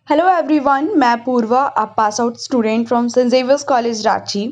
Hello everyone, मैं Purva, a pass out student from Saint Xavier's college Ranchi.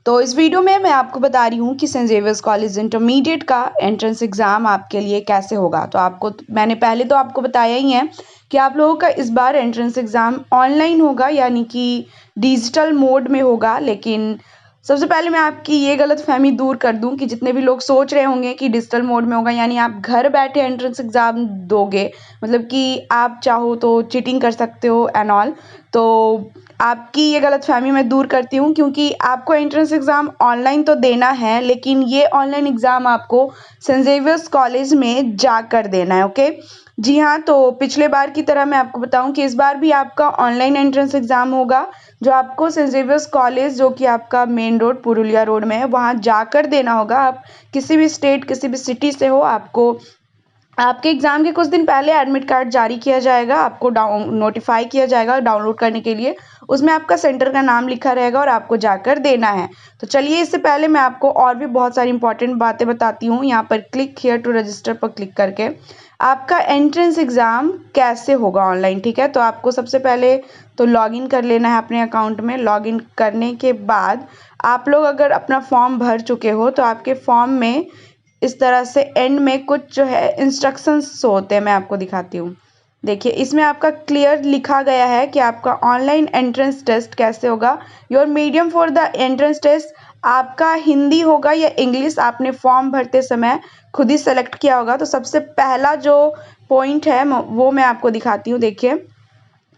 तो इस video में मैं आपको बता रही हूँ कि सेंट जेवियर्स कॉलेज इंटरमीडिएट का एंट्रेंस एग्ज़ाम आपके लिए कैसे होगा। तो मैंने पहले तो आपको बताया ही है कि आप लोगों का इस बार एंट्रेंस एग्ज़ाम ऑनलाइन होगा, यानी कि डिजिटल मोड में होगा। लेकिन सबसे पहले मैं आपकी ये गलतफहमी दूर कर दूं कि जितने भी लोग सोच रहे होंगे कि डिजिटल मोड में होगा यानी आप घर बैठे एंट्रेंस एग्ज़ाम दोगे, मतलब कि आप चाहो तो चीटिंग कर सकते हो एंड ऑल। तो आपकी ये गलतफहमी मैं दूर करती हूँ, क्योंकि आपको एंट्रेंस एग्ज़ाम ऑनलाइन तो देना है, लेकिन ये ऑनलाइन एग्ज़ाम आपको सेंट जेवियर्स कॉलेज में जाकर देना है। ओके जी हाँ, तो पिछले बार की तरह मैं आपको बताऊं कि इस बार भी आपका ऑनलाइन एंट्रेंस एग्ज़ाम होगा, जो आपको सेंट जेवियर्स कॉलेज, जो कि आपका मेन रोड पुरुलिया रोड में है, वहाँ जाकर देना होगा। आप किसी भी स्टेट, किसी भी सिटी से हो, आपको आपके एग्ज़ाम के कुछ दिन पहले एडमिट कार्ड जारी किया जाएगा, आपको नोटिफाई किया जाएगा डाउनलोड करने के लिए। उसमें आपका सेंटर का नाम लिखा रहेगा और आपको जाकर देना है। तो चलिए, इससे पहले मैं आपको और भी बहुत सारी इंपॉर्टेंट बातें बताती हूँ। यहाँ पर क्लिक हियर टू रजिस्टर पर क्लिक करके आपका एंट्रेंस एग्ज़ाम कैसे होगा ऑनलाइन, ठीक है। तो आपको सबसे पहले तो लॉगिन कर लेना है अपने अकाउंट में। लॉगिन करने के बाद आप लोग अगर अपना फॉर्म भर चुके हो तो आपके फॉर्म में इस तरह से एंड में कुछ जो है इंस्ट्रक्शंस होते हैं, मैं आपको दिखाती हूँ। देखिए, इसमें आपका क्लियर लिखा गया है कि आपका ऑनलाइन एंट्रेंस टेस्ट कैसे होगा। Your medium for the entrance test आपका हिंदी होगा या इंग्लिश, आपने फॉर्म भरते समय खुद ही सेलेक्ट किया होगा। तो सबसे पहला जो पॉइंट है वो मैं आपको दिखाती हूँ। देखिए,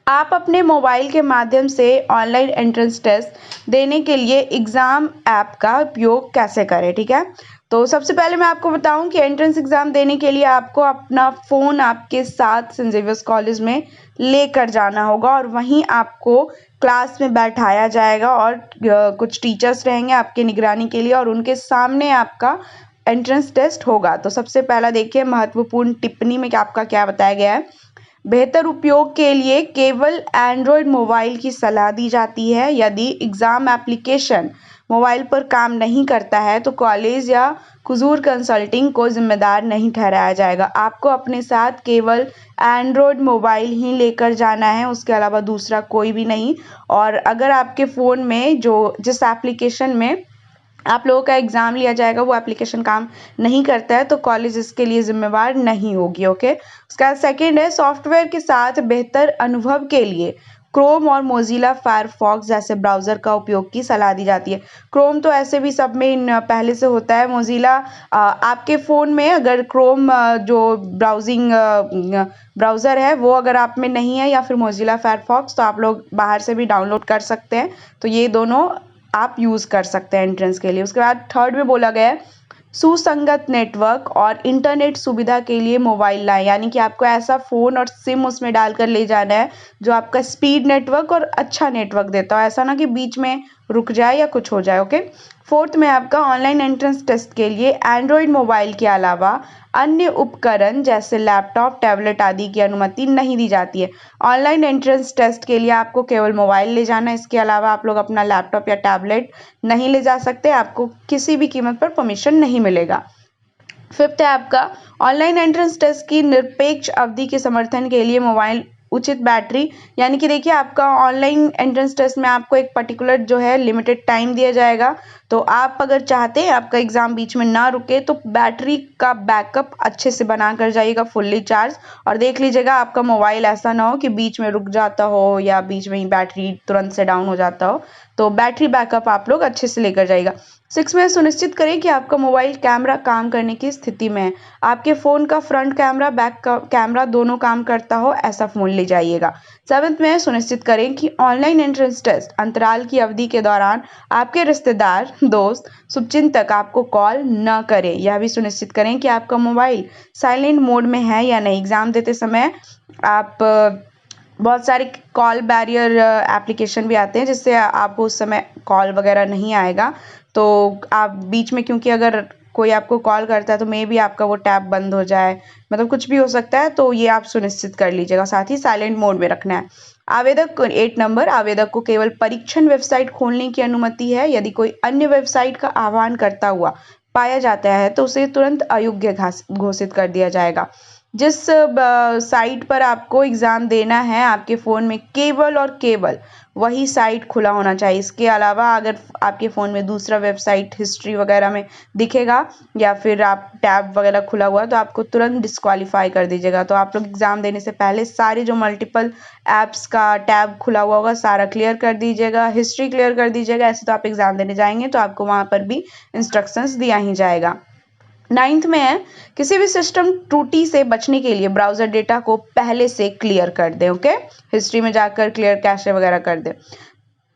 आप अपने मोबाइल के माध्यम से ऑनलाइन एंट्रेंस टेस्ट देने के लिए एग्ज़ाम ऐप का उपयोग कैसे करें, ठीक है। तो सबसे पहले मैं आपको बताऊं कि एंट्रेंस एग्ज़ाम देने के लिए आपको अपना फ़ोन आपके साथ सेंट जेवियर्स कॉलेज में लेकर जाना होगा, और वहीं आपको क्लास में बैठाया जाएगा और कुछ टीचर्स रहेंगे आपके निगरानी के लिए, और उनके सामने आपका एंट्रेंस टेस्ट होगा। तो सबसे पहला देखिए, महत्वपूर्ण टिप्पणी में आपका क्या बताया गया है। बेहतर उपयोग के लिए केवल एंड्रॉयड मोबाइल की सलाह दी जाती है। यदि एग्ज़ाम एप्लीकेशन मोबाइल पर काम नहीं करता है तो कॉलेज या कुजूर कंसल्टिंग को जिम्मेदार नहीं ठहराया जाएगा। आपको अपने साथ केवल एंड्रॉयड मोबाइल ही लेकर जाना है, उसके अलावा दूसरा कोई भी नहीं। और अगर आपके फ़ोन में जिस एप्लीकेशन में आप लोगों का एग्ज़ाम लिया जाएगा वो एप्लीकेशन काम नहीं करता है तो कॉलेज इसके लिए ज़िम्मेवार नहीं होगी। ओके, उसका सेकंड है, सॉफ्टवेयर के साथ बेहतर अनुभव के लिए क्रोम और मोजिला फायरफॉक्स जैसे ब्राउज़र का उपयोग की सलाह दी जाती है। क्रोम तो ऐसे भी सब में पहले से होता है। मोजिला आपके फ़ोन में अगर क्रोम जो ब्राउज़र है वो अगर आप में नहीं है, या फिर मोजिला फायरफॉक्स, तो आप लोग बाहर से भी डाउनलोड कर सकते हैं। तो ये दोनों आप यूज़ कर सकते हैं एंट्रेंस के लिए। उसके बाद थर्ड में बोला गया है, सुसंगत नेटवर्क और इंटरनेट सुविधा के लिए मोबाइल लाएं, यानी कि आपको ऐसा फ़ोन और सिम उसमें डालकर ले जाना है जो आपका स्पीड नेटवर्क और अच्छा नेटवर्क देता हो, ऐसा ना कि बीच में रुक जाए या कुछ हो जाए। ओके, फोर्थ में आपका ऑनलाइन एंट्रेंस टेस्ट के लिए एंड्रॉयड मोबाइल के अलावा अन्य उपकरण जैसे लैपटॉप, टैबलेट आदि की अनुमति नहीं दी जाती है। ऑनलाइन एंट्रेंस टेस्ट के लिए आपको केवल मोबाइल ले जाना है, इसके अलावा आप लोग अपना लैपटॉप या टैबलेट नहीं ले जा सकते, आपको किसी भी कीमत पर परमिशन नहीं मिलेगा। फिफ्थ है आपका ऑनलाइन एंट्रेंस टेस्ट की निरपेक्ष अवधि के समर्थन के लिए मोबाइल उचित बैटरी, यानी कि देखिए, आपका ऑनलाइन एंट्रेंस टेस्ट में आपको एक पर्टिकुलर जो है लिमिटेड टाइम दिया जाएगा। तो आप अगर चाहते हैं आपका एग्जाम बीच में ना रुके तो बैटरी का बैकअप अच्छे से बना कर जाइएगा, फुल्ली चार्ज। और देख लीजिएगा आपका मोबाइल ऐसा ना हो कि बीच में रुक जाता हो या बीच में ही बैटरी तुरंत से डाउन हो जाता हो। तो बैटरी बैकअप आप लोग अच्छे से लेकर जाइएगा। 6 में सुनिश्चित करें कि आपका मोबाइल कैमरा काम करने की स्थिति में है। आपके फ़ोन का फ्रंट कैमरा, बैक कैमरा दोनों काम करता हो, ऐसा फ़ोन ले जाइएगा। 7 में सुनिश्चित करें कि ऑनलाइन एंट्रेंस टेस्ट अंतराल की अवधि के दौरान आपके रिश्तेदार, दोस्त, शुभचिंतक आपको कॉल न करें। यह भी सुनिश्चित करें कि आपका मोबाइल साइलेंट मोड में है या नहीं। एग्ज़ाम देते समय आप बहुत सारे कॉल बैरियर एप्लीकेशन भी आते हैं जिससे आपको उस समय कॉल वगैरह नहीं आएगा। तो आप बीच में, क्योंकि अगर कोई आपको कॉल करता है तो मे भी आपका वो टैब बंद हो जाए, मतलब कुछ भी हो सकता है, तो ये आप सुनिश्चित कर लीजिएगा। साथ ही साइलेंट मोड में रखना है। आवेदक 8 नंबर, आवेदक को केवल परीक्षण वेबसाइट खोलने की अनुमति है। यदि कोई अन्य वेबसाइट का आह्वान करता हुआ पाया जाता है तो उसे तुरंत अयोग्य घोषित कर दिया जाएगा। जिस साइट पर आपको एग्ज़ाम देना है आपके फ़ोन में केवल और केवल वही साइट खुला होना चाहिए। इसके अलावा अगर आपके फ़ोन में दूसरा वेबसाइट हिस्ट्री वगैरह में दिखेगा या फिर आप टैब वगैरह खुला हुआ है तो आपको तुरंत डिस्क्वालीफाई कर दीजिएगा। तो आप लोग एग्ज़ाम देने से पहले सारे जो मल्टीपल ऐप्स का टैब खुला हुआ होगा सारा क्लियर कर दीजिएगा, हिस्ट्री क्लियर कर दीजिएगा। ऐसे तो आप एग्ज़ाम देने जाएंगे तो आपको वहाँ पर भी इंस्ट्रक्शंस दिया ही जाएगा। 9th में है किसी भी सिस्टम त्रुटि से बचने के लिए ब्राउज़र डेटा को पहले से क्लियर कर दें। ओके, हिस्ट्री में जाकर क्लियर कैशे वगैरह कर दें।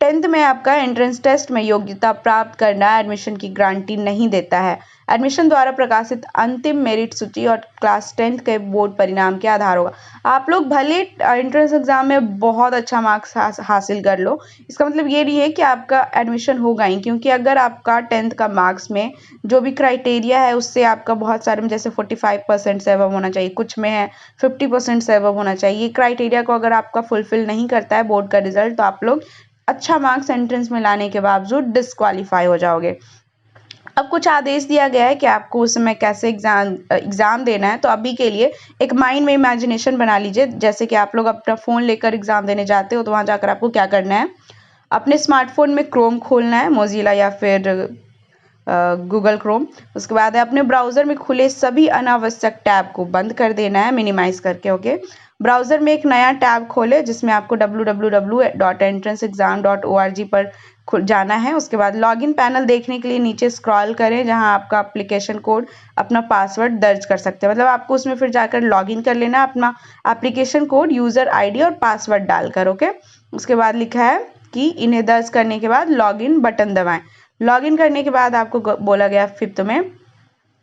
10th में आपका एंट्रेंस टेस्ट में योग्यता प्राप्त करना एडमिशन की गारंटी नहीं देता है। एडमिशन द्वारा प्रकाशित अंतिम मेरिट सूची और क्लास 10th के बोर्ड परिणाम के आधार होगा। आप लोग भले एंट्रेंस एग्जाम में बहुत अच्छा मार्क्स हासिल कर लो, इसका मतलब ये नहीं है कि आपका एडमिशन होगा ही, क्योंकि अगर आपका 10th का मार्क्स में जो भी क्राइटेरिया है उससे आपका बहुत सारे में जैसे 45% से अबव होना चाहिए, कुछ में है 50% से अबव होना चाहिए। क्राइटेरिया को अगर आपका फुलफिल नहीं करता है बोर्ड का रिजल्ट तो आप लोग अच्छा मार्क्स एंट्रेंस में लाने के बावजूद डिस्क्वालीफाई हो जाओगे। अब कुछ आदेश दिया गया है कि आपको उस समय कैसे एग्जाम देना है। तो अभी के लिए एक माइंड में इमेजिनेशन बना लीजिए, जैसे कि आप लोग अपना फ़ोन लेकर एग्जाम देने जाते हो तो वहाँ जाकर आपको क्या करना है, अपने स्मार्टफोन में क्रोम खोलना है, मोजिला या फिर गूगल क्रोम। उसके बाद है अपने ब्राउज़र में खुले सभी अनावश्यक टैब को बंद कर देना है मिनिमाइज़ करके। ओके, ब्राउज़र में एक नया टैब खोले जिसमें आपको www.entranceexam.org पर जाना है। उसके बाद लॉगिन पैनल देखने के लिए नीचे स्क्रॉल करें जहां आपका एप्लीकेशन कोड अपना पासवर्ड दर्ज कर सकते हैं। मतलब आपको उसमें फिर जाकर लॉगिन कर लेना अपना एप्लीकेशन कोड, यूज़र आईडी और पासवर्ड डालकर। ओके, उसके बाद लिखा है कि इन्हें दर्ज करने के बाद लॉगिन बटन दबाएं। लॉगिन करने के बाद आपको बोला गया 5th में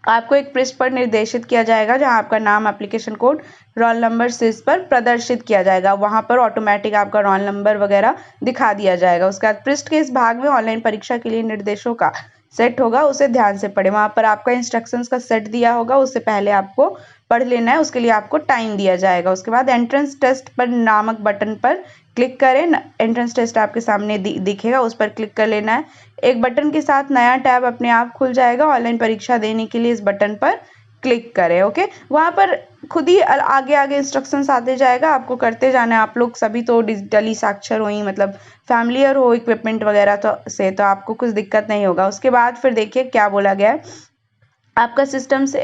आपको एक पृष्ठ पर निर्देशित किया जाएगा जहां आपका नाम, एप्लीकेशन कोड, रोल नंबर शीर्ष पर प्रदर्शित किया जाएगा। वहां पर ऑटोमेटिक आपका रोल नंबर वगैरह दिखा दिया जाएगा। उसके बाद पृष्ठ के इस भाग में ऑनलाइन परीक्षा के लिए निर्देशों का सेट होगा, उसे ध्यान से पढ़ें। वहां पर आपका इंस्ट्रक्शंस का सेट दिया होगा, उससे पहले आपको पढ़ लेना है, उसके लिए आपको टाइम दिया जाएगा। उसके बाद एंट्रेंस टेस्ट पर नामक बटन पर क्लिक करें। एंट्रेंस टेस्ट आपके सामने दिखेगा, उस पर क्लिक कर लेना है। एक बटन के साथ नया टैब अपने आप खुल जाएगा। ऑनलाइन परीक्षा देने के लिए इस बटन पर क्लिक करें। ओके, वहाँ पर खुद ही आगे आगे इंस्ट्रक्शंस आते जाएगा, आपको करते जाना है। आप लोग सभी तो डिजिटली साक्षर हो ही, मतलब फैमिलियर हो इक्विपमेंट वगैरह तो आपको कुछ दिक्कत नहीं होगा। उसके बाद फिर देखिए क्या बोला गया है, आपका सिस्टम से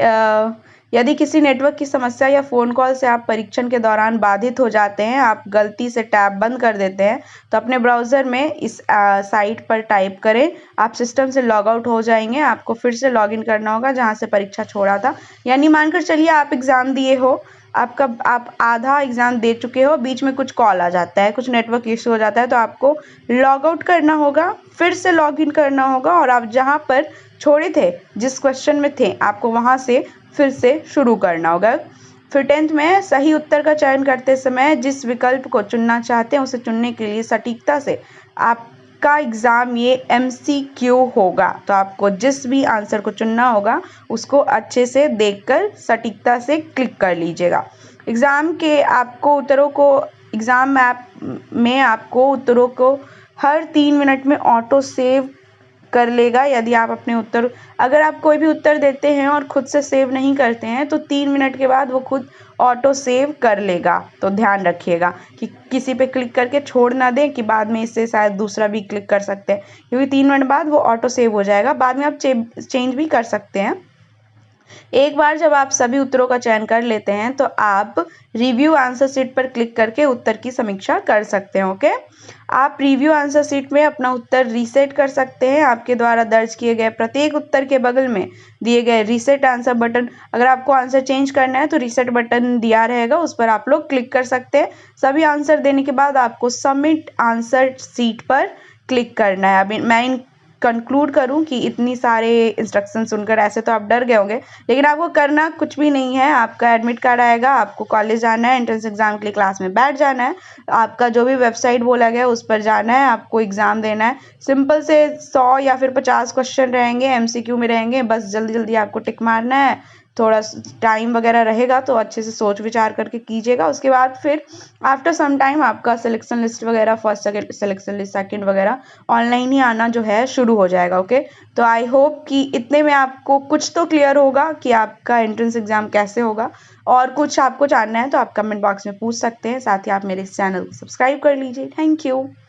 यदि किसी नेटवर्क की समस्या या फ़ोन कॉल से आप परीक्षण के दौरान बाधित हो जाते हैं, आप गलती से टैब बंद कर देते हैं, तो अपने ब्राउज़र में इस साइट पर टाइप करें। आप सिस्टम से लॉग आउट हो जाएंगे, आपको फिर से लॉगिन करना होगा जहां से परीक्षा छोड़ा था। यानी मानकर चलिए आप एग्ज़ाम दिए हो, आप आधा एग्ज़ाम दे चुके हो, बीच में कुछ कॉल आ जाता है, कुछ नेटवर्क इशू हो जाता है, तो आपको लॉग आउट करना होगा, फिर से लॉगिन करना होगा और आप जहाँ पर छोड़े थे, जिस क्वेश्चन में थे, आपको वहाँ से फिर से शुरू करना होगा। फिर 10th में सही उत्तर का चयन करते समय जिस विकल्प को चुनना चाहते हैं उसे चुनने के लिए सटीकता से आपका एग्ज़ाम ये MCQ होगा। तो आपको जिस भी आंसर को चुनना होगा उसको अच्छे से देखकर सटीकता से क्लिक कर लीजिएगा। एग्ज़ाम में आपको उत्तरों को हर 3 मिनट में ऑटो सेव कर लेगा। यदि आप अपने उत्तर, अगर आप कोई भी उत्तर देते हैं और खुद से सेव नहीं करते हैं तो 3 मिनट के बाद वो खुद ऑटो सेव कर लेगा। तो ध्यान रखिएगा कि किसी पे क्लिक करके छोड़ ना दें कि बाद में इससे शायद दूसरा भी क्लिक कर सकते हैं, क्योंकि 3 मिनट बाद वो ऑटो सेव हो जाएगा। बाद में आप चेंज भी कर सकते हैं। एक बार जब आप सभी उत्तरों का चयन कर लेते हैं तो आप रिव्यू आंसर शीट पर क्लिक करके उत्तर की समीक्षा कर सकते हैं। ओके, आप रिव्यू आंसर शीट में अपना उत्तर रीसेट कर सकते हैं। आपके द्वारा दर्ज किए गए प्रत्येक उत्तर के बगल में दिए गए रीसेट आंसर बटन, अगर आपको आंसर चेंज करना है तो रीसेट बटन दिया रहेगा, उस पर आप लोग क्लिक कर सकते हैं। सभी आंसर देने के बाद आपको सबमिट आंसर शीट पर क्लिक करना है। अभी मैं कंक्लूड करूं कि इतनी सारे इंस्ट्रक्शन सुनकर ऐसे तो आप डर गए होंगे, लेकिन आपको करना कुछ भी नहीं है। आपका एडमिट कार्ड आएगा, आपको कॉलेज जाना है, एंट्रेंस एग्जाम के लिए क्लास में बैठ जाना है, आपका जो भी वेबसाइट बोला गया उस पर जाना है, आपको एग्जाम देना है। सिंपल से 100 या फिर 50 क्वेश्चन रहेंगे, MCQ में रहेंगे, बस जल्दी जल्दी आपको टिक मारना है, थोड़ा टाइम वगैरह रहेगा तो अच्छे से सोच विचार करके कीजिएगा। उसके बाद फिर आफ्टर सम टाइम आपका सिलेक्शन लिस्ट वगैरह, फर्स्ट सिलेक्शन लिस्ट, सेकंड वगैरह ऑनलाइन ही आना जो है शुरू हो जाएगा। ओके, तो आई होप कि इतने में आपको कुछ तो क्लियर होगा कि आपका एंट्रेंस एग्जाम कैसे होगा। और कुछ आपको जानना है तो आप कमेंट बॉक्स में पूछ सकते हैं। साथ ही आप मेरे इस चैनल को सब्सक्राइब कर लीजिए। Thank you.